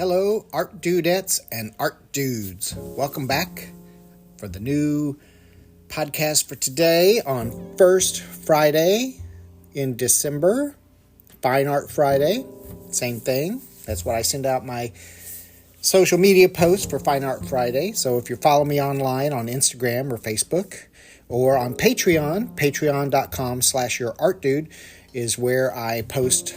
Hello, art dudettes and art dudes. Welcome back for the new podcast for today on First Friday in December. Fine Art Friday, same thing. That's what I send out my social media posts for Fine Art Friday. So if you're following me online on Instagram or Facebook or on Patreon, patreon.com/yourartdude is where I post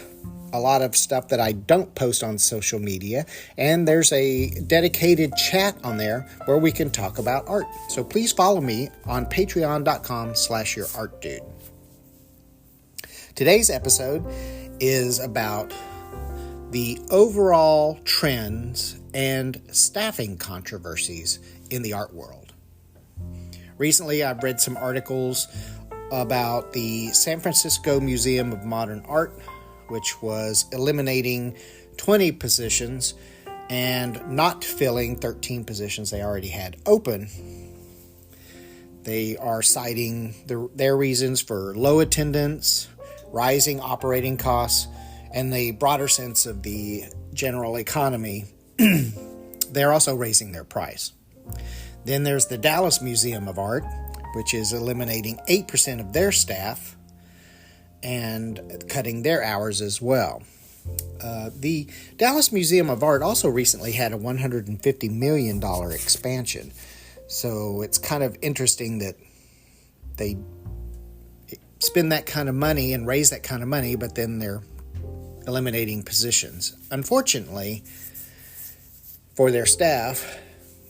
a lot of stuff that I don't post on social media, and there's a dedicated chat on there where we can talk about art. So please follow me on patreon.com/yourartdude. Today's episode is about the overall trends and staffing controversies in the art world. Recently, I've read some articles about the San Francisco Museum of Modern Art, which was eliminating 20 positions and not filling 13 positions they already had open. They are citing their reasons for low attendance, rising operating costs, and the broader sense of the general economy. They're also raising their price. Then there's the Dallas Museum of Art, which is eliminating 8% of their staff and cutting their hours as well. The Dallas Museum of Art also recently had a $150 million expansion. So it's kind of interesting that they spend that kind of money and raise that kind of money, but then they're eliminating positions. Unfortunately, for their staff,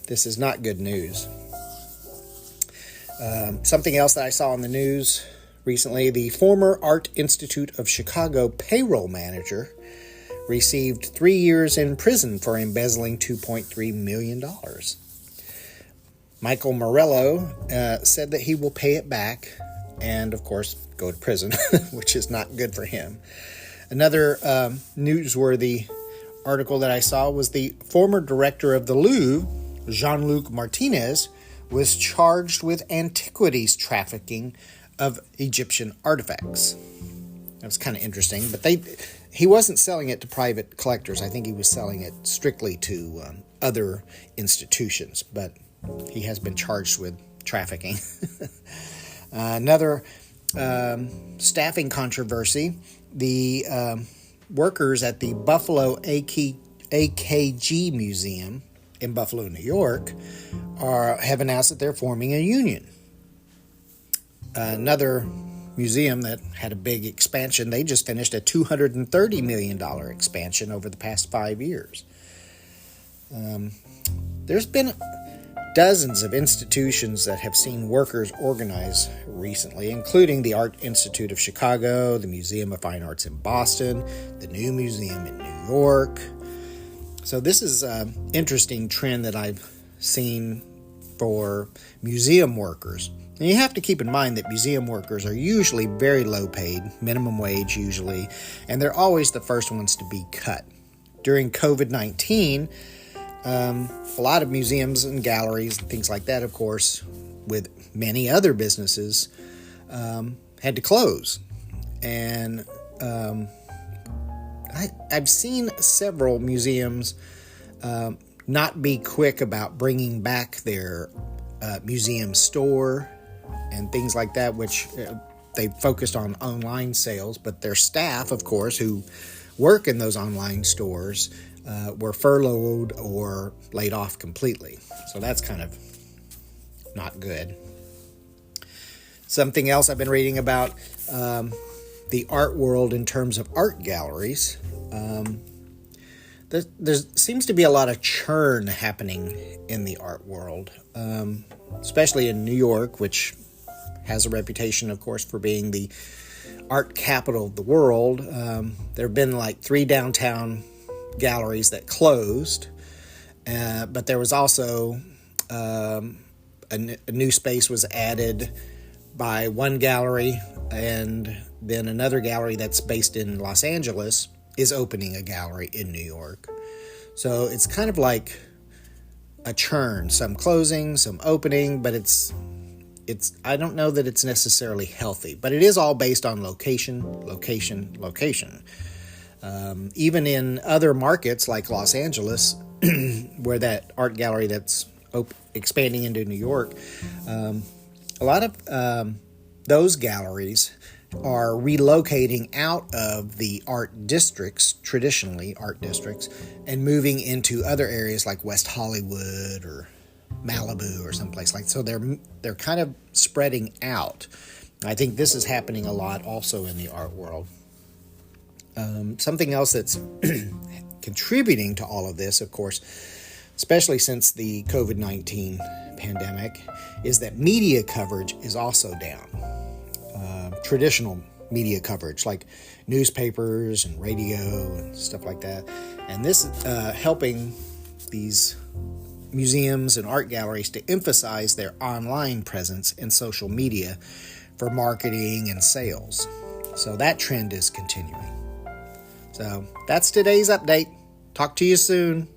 this is not good news. Something else that I saw in the news recently, the former Art Institute of Chicago payroll manager received 3 years in prison for embezzling $2.3 million. Michael Morello said that he will pay it back and, of course, go to prison, which is not good for him. Another newsworthy article that I saw was the former director of the Louvre, Jean-Luc Martinez, was charged with antiquities trafficking of Egyptian artifacts. That was kind of interesting, but he wasn't selling it to private collectors. I think he was selling it strictly to other institutions, but he has been charged with trafficking. Another staffing controversy, the workers at the Buffalo AKG Museum in Buffalo, New York, have announced that they're forming a union. Another museum that had a big expansion, they just finished a $230 million expansion over the past 5 years. There's been dozens of institutions that have seen workers organize recently, including the Art Institute of Chicago, the Museum of Fine Arts in Boston, the New Museum in New York. So this is an interesting trend that I've seen for museum workers. And you have to keep in mind that museum workers are usually very low paid, minimum wage usually, and they're always the first ones to be cut. During COVID-19, a lot of museums and galleries and things like that, of course, with many other businesses, had to close. And I've seen several museums not be quick about bringing back their museum store and things like that, which they focused on online sales, but their staff, of course, who work in those online stores were furloughed or laid off completely. So that's kind of not good. Something else I've been reading about the art world in terms of art galleries. There seems to be a lot of churn happening in the art world, especially in New York, which has a reputation, of course, for being the art capital of the world. There have been like 3 downtown galleries that closed, but there was also a new space was added by one gallery, and then another gallery that's based in Los Angeles is opening a gallery in New York. So it's kind of like a churn, some closing, some opening, but it's I don't know that it's necessarily healthy, but it is all based on location. Even in other markets like Los Angeles, where that art gallery that's expanding into New York, a lot of those galleries are relocating out of the art districts, traditionally art districts, and moving into other areas like West Hollywood or Malibu or someplace like. So they're kind of spreading out. I think this is happening a lot also in the art world. Something else that's contributing to all of this, of course, especially since the COVID-19 pandemic, is that media coverage is also down. Traditional media coverage like newspapers and radio and stuff like that. And this is helping these museums and art galleries to emphasize their online presence in social media for marketing and sales. So that trend is continuing. So that's today's update. Talk to you soon.